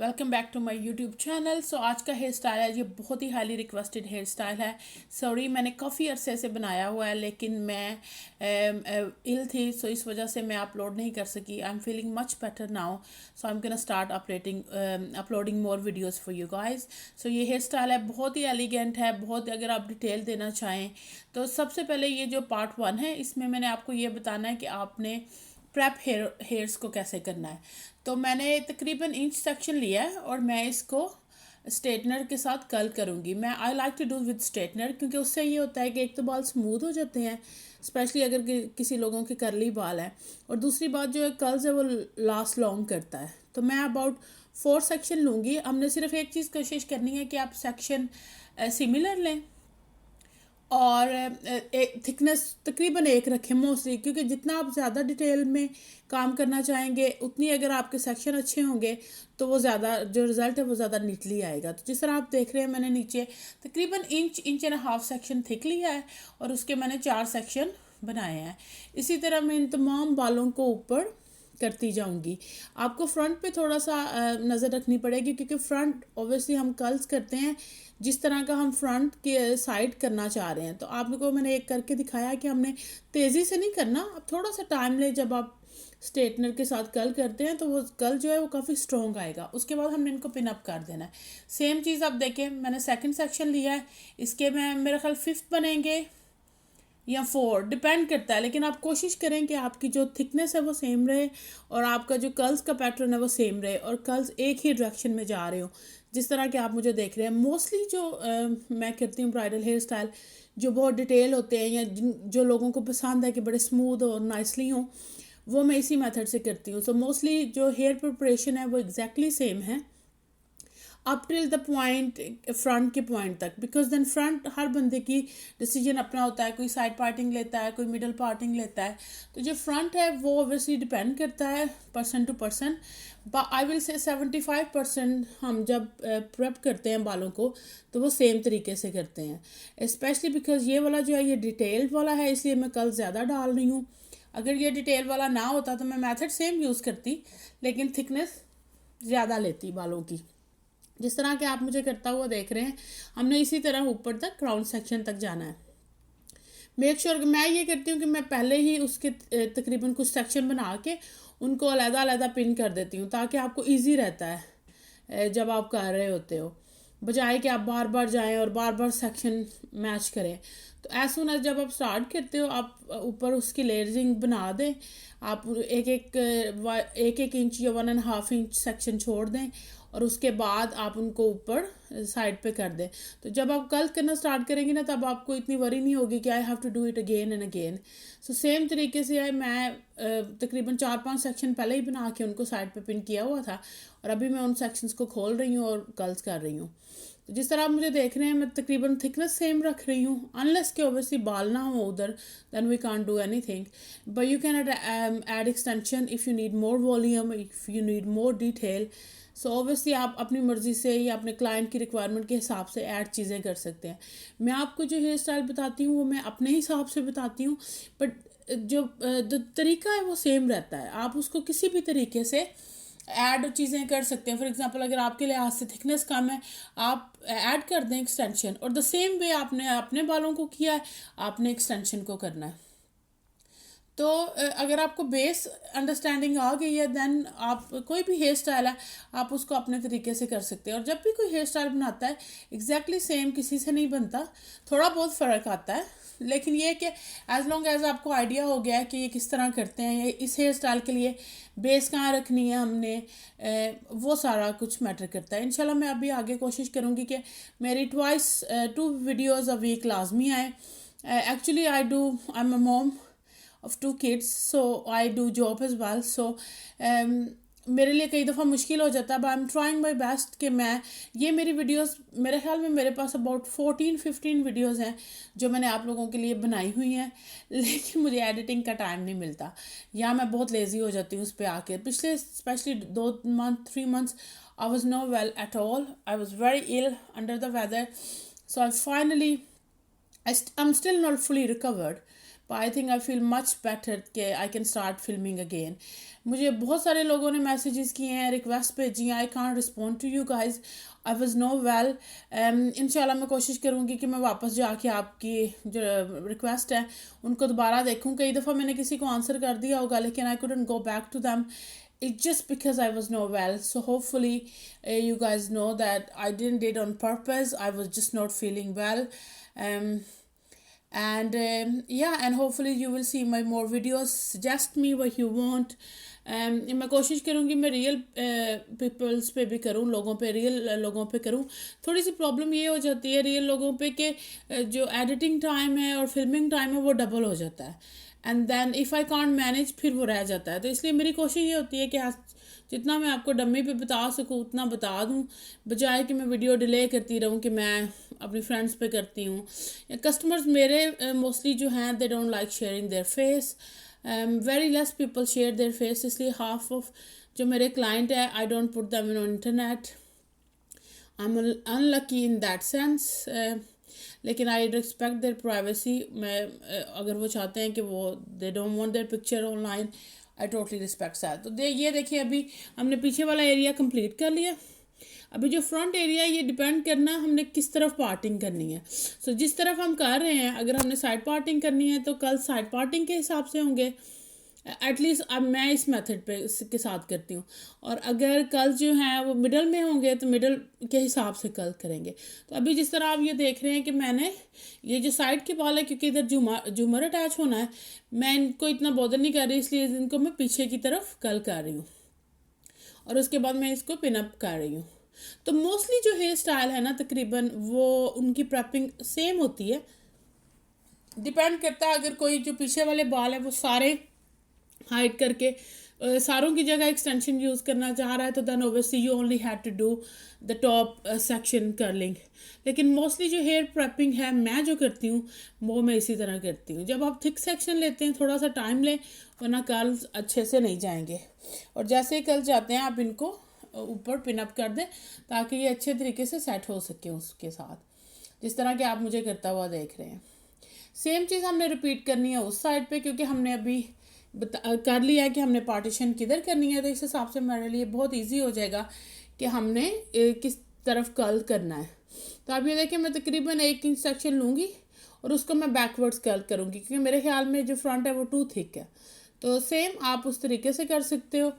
Welcome back to my YouTube channel. So आज का hairstyle है, ये बहुत ही हाईली रिक्वेस्टेड हेयर स्टाइल है। सॉरी, मैंने काफ़ी अरसे से बनाया हुआ है लेकिन मैं इल थी, सो इस वजह से मैं अपलोड नहीं कर सकी। I am feeling much better now, so I am gonna start uploading more videos for you guys. So ये हेयर स्टाइल है, बहुत ही एलिगेंट है, बहुत। अगर आप डिटेल देना चाहें तो सबसे पहले ये जो पार्ट 1 है, इसमें मैंने आपको ये बताना है कि आपने प्रेप हेयर्स को कैसे करना है। तो मैंने तकरीबन इंच सेक्शन लिया है और मैं इसको स्ट्रेटनर के साथ कर्ल करूँगी। मैं I like to do with straightener, क्योंकि उससे ये होता है कि एक तो बाल स्मूथ हो जाते हैं, स्पेशली अगर किसी लोगों के करली बाल हैं, और दूसरी बात जो है कर्ल्स है वो लास्ट लॉन्ग करता है। तो मैं अबाउट 4 सेक्शन लूँगी। हमने सिर्फ एक चीज़ कोशिश करनी है कि आप सेक्शन सिमिलर लें और थिकनेस तकरीबन एक रखें मोस्टली, क्योंकि जितना आप ज़्यादा डिटेल में काम करना चाहेंगे उतनी अगर आपके सेक्शन अच्छे होंगे तो वो ज़्यादा जो रिज़ल्ट है वो ज़्यादा नीटली आएगा। तो जिस तरह आप देख रहे हैं, मैंने नीचे तकरीबन inch and half section thick लिया है और उसके मैंने 4 सेक्शन बनाए हैं। इसी तरह मैं इन तमाम बालों को ऊपर करती जाऊंगी। आपको फ्रंट पे थोड़ा सा नज़र रखनी पड़ेगी, क्योंकि फ्रंट ऑब्वियसली हम कर्ल्स करते हैं जिस तरह का हम फ्रंट के साइड करना चाह रहे हैं। तो आपको मैंने एक करके दिखाया कि हमने तेज़ी से नहीं करना, अब थोड़ा सा टाइम ले। जब आप स्ट्रेटनर के साथ कर्ल करते हैं तो वो कर्ल जो है वो काफ़ी स्ट्रॉन्ग आएगा। उसके बाद हमने इनको पिन अप कर देना है। सेम चीज़ आप देखें, मैंने सेकंड सेक्शन लिया है, इसके में मेरा ख्याल 5th बनेंगे या 4, डिपेंड करता है। लेकिन आप कोशिश करें कि आपकी जो थिकनेस है वो सेम रहे और आपका जो कर्ल्स का पैटर्न है वो सेम रहे और कर्ल्स एक ही डायरेक्शन में जा रहे हो, जिस तरह के आप मुझे देख रहे हैं। मोस्टली जो मैं करती हूँ ब्राइडल हेयर स्टाइल जो बहुत डिटेल होते हैं या जो लोगों को पसंद है कि बड़े स्मूथ और नाइसली हों, वो मैं इसी मेथड से करती हूँ। सो मोस्टली जो हेयर प्रिपरेशन है वो एग्जैक्टली सेम है up till the point, front के पॉइंट तक, बिकॉज देन फ्रंट हर बंदे की डिसीजन अपना होता है। कोई साइड पार्टिंग लेता है, कोई मिडल पार्टिंग लेता है। तो जो फ्रंट है वो ऑब्वियसली डिपेंड करता है person to person. I will say 75% हम जब प्रेप करते हैं बालों को तो वो सेम तरीके से करते हैं। स्पेशली बिकॉज ये वाला जो है ये डिटेल वाला है, इसलिए मैं कल ज़्यादा डाल रही हूँ। अगर ये डिटेल वाला ना होता तो मैं मेथड सेम यूज़ करती, लेकिन थिकनेस ज़्यादा लेती बालों की। जिस तरह के आप मुझे करता हुआ देख रहे हैं, हमने इसी तरह ऊपर तक क्राउन सेक्शन तक जाना है। मेक श्योर मैं ये करती हूँ कि मैं पहले ही उसके तकरीबन कुछ सेक्शन बना के उनको अलग-अलग पिन कर देती हूँ, ताकि आपको इजी रहता है जब आप कर रहे होते हो, बजाय कि आप बार बार जाएं और बार बार सेक्शन मैच करें। तो एज सुन एज जब आप स्टार्ट करते हो आप ऊपर उसकी लेयरिंग बना दें। आप एक इंच या 1.5 इंच सेक्शन छोड़ दें और उसके बाद आप उनको ऊपर साइड पे कर दें। तो जब आप कर्ल करना स्टार्ट करेंगे ना, तब आपको इतनी वरी नहीं होगी कि I have to do it again and again. So same तरीके से मैं तकरीबन 4-5 सेक्शन पहले ही बना के उनको साइड पे पिन किया हुआ था और अभी मैं उन सेक्शंस को खोल रही हूँ और कर्ल्स कर रही हूँ। तो जिस तरह आप मुझे देख रहे हैं, मैं तकरीबन थिकनेस सेम रख रही हूँ, अनलेस के ओबियसली बाल ना हो उधर, then we can't do anything. But you can add extension if you need more volume, if you need more detail. So obviously आप अपनी मर्ज़ी से या अपने क्लाइंट की रिक्वायरमेंट के हिसाब से ऐड चीज़ें कर सकते हैं। मैं आपको जो हेयर स्टाइल बताती हूँ वो मैं अपने हिसाब से बताती हूँ, बट जो तरीका है वो सेम रहता है। आप उसको किसी भी तरीके से ऐड चीज़ें कर सकते हैं। फॉर एग्जांपल, अगर आपके लिहाज से थिकनेस कम है, आप ऐड कर दें एक्सटेंशन, और द सेम वे आपने अपने बालों को किया है, आपने एक्सटेंशन को करना है। तो अगर आपको बेस अंडरस्टैंडिंग आ गई है, देन आप कोई भी हेयर स्टाइल है आप उसको अपने तरीके से कर सकते हैं। और जब भी कोई हेयर स्टाइल बनाता है एग्जैक्टली सेम किसी से नहीं बनता, थोड़ा बहुत फ़र्क आता है। लेकिन ये कि एज लॉन्ग एज आपको आइडिया हो गया है कि ये किस तरह करते हैं, ये इस हेयर स्टाइल के लिए बेस कहाँ रखनी है हमने, वो सारा कुछ मैटर करता है। इंशाल्लाह मैं अभी आगे कोशिश करूँगी कि मेरी 2 वीडियोज़ अ वीक लाजमी आए। Actually I am a mom of 2 kids, so I do job as well, so मेरे लिए कई दफ़ा मुश्किल हो जाता है, but I am trying my best कि मैं ये मेरी वीडियोस, मेरे ख्याल में मेरे पास अबाउट 14-15 वीडियोस हैं जो मैंने आप लोगों के लिए बनाई हुई हैं, लेकिन मुझे एडिटिंग का टाइम नहीं मिलता या मैं बहुत लेज़ी हो जाती हूँ उस पर आके। पिछले specially 3 months I was no well at all, I was very ill under the weather, so I finally I'm still not fully recovered, but I think I feel much better कि I can start filming again. मुझे बहुत सारे लोगों ने messages किए हैं, request भेजी हैं. I can't respond to you guys. I was no well. इंशाल्लाह मैं कोशिश करूँगी कि मैं वापस जाके आपकी जो रिक्वेस्ट है उनको दोबारा देखूँ. कई दफ़ा मैंने किसी को आंसर कर दिया होगा लेकिन आई couldn't go back to them. It's just because I was not well. So hopefully you guys know that I didn't did on purpose. I was just not feeling well. Um, and yeah, and hopefully you will see my more videos. Suggest me what you want. मैं कोशिश करूँगी मैं real peoples पे भी करूँ, लोगों पे, real लोगों पे करूँ. थोड़ी सी प्रॉब्लम ये हो जाती है रियल लोगों पे कि जो एडिटिंग टाइम है और फिल्मिंग टाइम है वो डबल हो जाता है. And then if I can't manage फिर वो रह जाता है. तो इसलिए मेरी कोशिश ये होती है कि जितना मैं आपको डम्मी पे बता सकूँ उतना बता दूँ, बजाय कि मैं वीडियो डिले करती रहूँ कि मैं अपनी फ्रेंड्स पे करती हूँ. कस्टमर्स मेरे मोस्टली जो हैं they don't like sharing their face. Very less people share their face. इसलिए हाफ ऑफ जो मेरे क्लाइंट है I don't put them in internet. I am unlucky in that sense. लेकिन आई रिस्पेक्ट देयर प्राइवेसी. मैं अगर वो चाहते हैं कि वो they don't want their picture online, I totally respect that. तो ये देखिए अभी हमने पीछे वाला एरिया कंप्लीट कर लिया. अभी जो फ्रंट एरिया ये डिपेंड करना हमने किस तरफ पार्टिंग करनी है. सो जिस तरफ हम कर रहे हैं, अगर हमने साइड पार्टिंग करनी है तो कल साइड पार्टिंग के हिसाब से होंगे. एटलीस्ट अब मैं इस मेथड पे के साथ करती हूँ. और अगर कल जो है वो मिडल में होंगे तो मिडल के हिसाब से कल करेंगे. तो अभी जिस तरह आप ये देख रहे हैं कि मैंने ये जो साइड के बाल है क्योंकि इधर झूमर अटैच होना है, मैं इनको इतना बॉदर नहीं कर रही, इसलिए इनको मैं पीछे की तरफ कल कर रही हूँ और उसके बाद मैं इसको पिनअप कर रही हूँ. तो मोस्टली जो हेयर स्टाइल है ना तकरीबन वो उनकी प्रेपिंग सेम होती है. डिपेंड करता है अगर कोई जो पीछे वाले बाल है वो सारे हाइड करके सारों की जगह एक्सटेंशन यूज़ करना चाह रहा है तो then obviously you only had to do the top section curling. लेकिन मोस्टली जो हेयर प्रेपिंग है मैं जो करती हूँ वो मैं इसी तरह करती हूँ. जब आप थिक सेक्शन लेते हैं थोड़ा सा टाइम लें वरना कर्ल्स अच्छे से नहीं जाएंगे. और जैसे ही कर्ल जाते हैं आप इनको ऊपर पिनअप कर दें ताकि ये अच्छे तरीके से सेट हो सके उसके साथ, जिस तरह के आप मुझे करता हुआ देख रहे हैं. सेम चीज़ हमने रिपीट करनी है उस साइड पे क्योंकि हमने अभी कर लिया है कि हमने पार्टीशन किधर करनी है. तो इस हिसाब से मेरे लिए बहुत इजी हो जाएगा कि हमने किस तरफ कर्ल करना है. तो आप ये देखिए मैं तकरीबन 1 इंच सेक्शन लूँगी और उसको मैं बैकवर्ड्स कर्ल करूँगी क्योंकि मेरे ख्याल में जो फ्रंट है वो टू थिक है. तो सेम आप उस तरीके से कर सकते हो.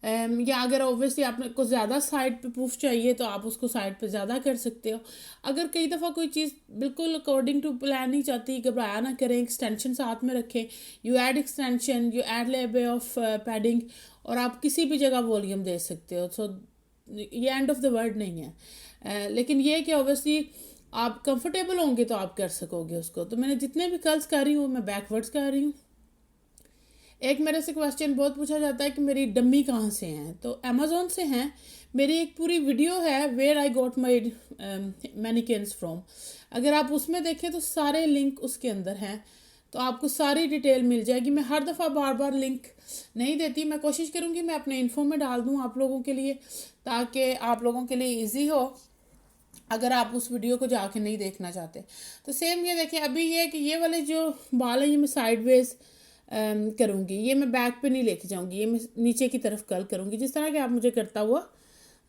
या अगर ओब्वियसली आपको ज़्यादा साइड पे प्रूफ चाहिए तो आप उसको साइड पे ज़्यादा कर सकते हो. अगर कई दफ़ा कोई चीज़ बिल्कुल अकॉर्डिंग टू प्लान नहीं चाहती, घबराया ना करें, एक्सटेंशन साथ में रखें. You add extension, you add layer of padding और आप किसी भी जगह वॉल्यूम दे सकते हो. सो ये एंड ऑफ द वर्ड नहीं है. लेकिन ये कि ओब्वियसली आप कंफर्टेबल होंगे तो आप कर सकोगे उसको. तो मैंने जितने भी कर्ल्स कर रही हूँ मैं बैकवर्ड्स कर रही हूँ. एक मेरे से क्वेश्चन बहुत पूछा जाता है कि मेरी डम्मी कहाँ से हैं. तो अमेज़ोन से हैं. मेरी एक पूरी वीडियो है where I got my mannequins from. अगर आप उसमें देखें तो सारे लिंक उसके अंदर हैं तो आपको सारी डिटेल मिल जाएगी. मैं हर दफ़ा बार बार लिंक नहीं देती. मैं कोशिश करूँगी मैं अपने इन्फो में डाल दूँ आप लोगों के लिए ताकि आप लोगों के लिए ईजी हो अगर आप उस वीडियो को जाके नहीं देखना चाहते. तो सेम ये देखें अभी ये कि ये वाले जो बाल हैं ये मैं साइडवेज करूँगी. ये मैं बैक पे नहीं लेके जाऊँगी, ये मैं नीचे की तरफ कर्ल करूँगी जिस तरह के आप मुझे करता हुआ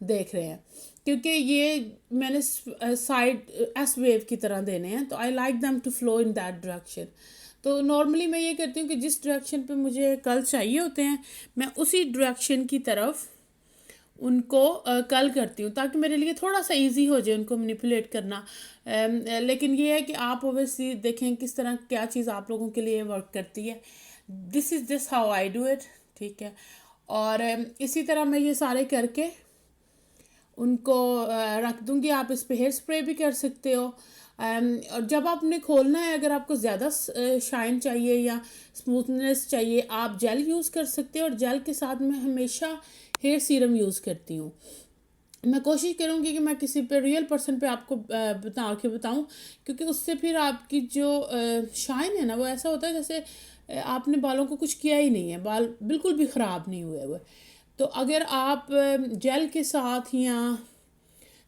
देख रहे हैं. क्योंकि ये मैंने साइड एस वेव की तरह देने हैं तो I like them to flow in that direction. तो नॉर्मली मैं ये करती हूँ कि जिस डायरेक्शन पे मुझे कर्ल चाहिए होते हैं मैं उसी डायरेक्शन की तरफ उनको कर्ल करती हूँ ताकि मेरे लिए थोड़ा सा इजी हो जाए उनको मैनिपुलेट करना. लेकिन ये है कि आप ओबियसली देखें किस तरह क्या चीज़ आप लोगों के लिए वर्क करती है. This is just how I do it. ठीक है. और इसी तरह मैं ये सारे करके उनको रख दूँगी. आप इस पे हेयर स्प्रे भी कर सकते हो. और जब आपने खोलना है अगर आपको ज़्यादा शाइन चाहिए या स्मूथनेस चाहिए आप जेल यूज़ कर सकते हो. और जेल के साथ मैं हमेशा हेयर सीरम यूज़ करती हूँ. मैं कोशिश करूँगी कि मैं किसी पे रियल पर्सन पे आपको बताऊँ क्योंकि उससे फिर आपकी जो शाइन है ना वो ऐसा होता है जैसे आपने बालों को कुछ किया ही नहीं है, बाल बिल्कुल भी ख़राब नहीं हुए हुए. तो अगर आप जेल के साथ या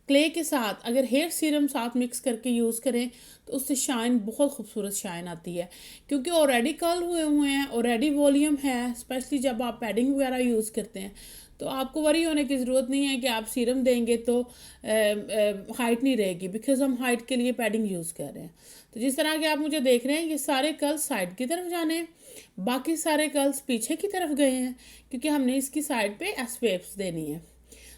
क्ले के साथ अगर हेयर सीरम साथ मिक्स करके यूज़ करें तो उससे शाइन, बहुत खूबसूरत शाइन आती है, क्योंकि ऑलरेडी कर्ल हुए हुए हैं, ऑलरेडी वॉल्यूम है। स्पेशली जब आप पैडिंग वगैरह यूज़ करते हैं तो आपको वरी होने की ज़रूरत नहीं है कि आप सीरम देंगे तो हाइट नहीं रहेगी, बिकॉज हम हाइट के लिए पैडिंग यूज़ कर रहे हैं। तो जिस तरह के आप मुझे देख रहे हैं, ये सारे कर्ल्स साइड की तरफ जाने हैं, बाकी सारे कर्ल्स पीछे की तरफ गए हैं, क्योंकि हमने इसकी साइड पे एस वेव्स देनी है।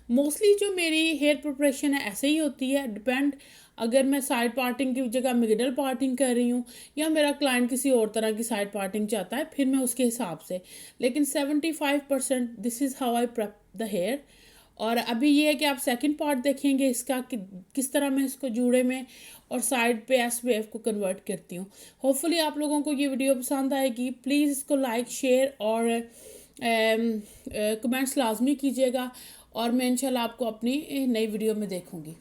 मोस्टली जो मेरी हेयर प्रिपरेशन है ऐसे ही होती है, डिपेंड अगर मैं साइड पार्टिंग की जगह मिडल पार्टिंग कर रही हूँ या मेरा क्लाइंट किसी और तरह की साइड पार्टिंग चाहता है, फिर मैं उसके हिसाब से, लेकिन 75% this is how I prep the hair. और अभी ये है कि आप सेकंड पार्ट देखेंगे इसका कि किस तरह मैं इसको जूड़े में और साइड पे एस वेव को कन्वर्ट करती हूँ। होपफुली आप लोगों को ये वीडियो पसंद आएगी। प्लीज़ इसको लाइक, शेयर और कमेंट्स लाजमी कीजिएगा, और मैं इंशाल्लाह आपको अपनी नई वीडियो में देखूँगी।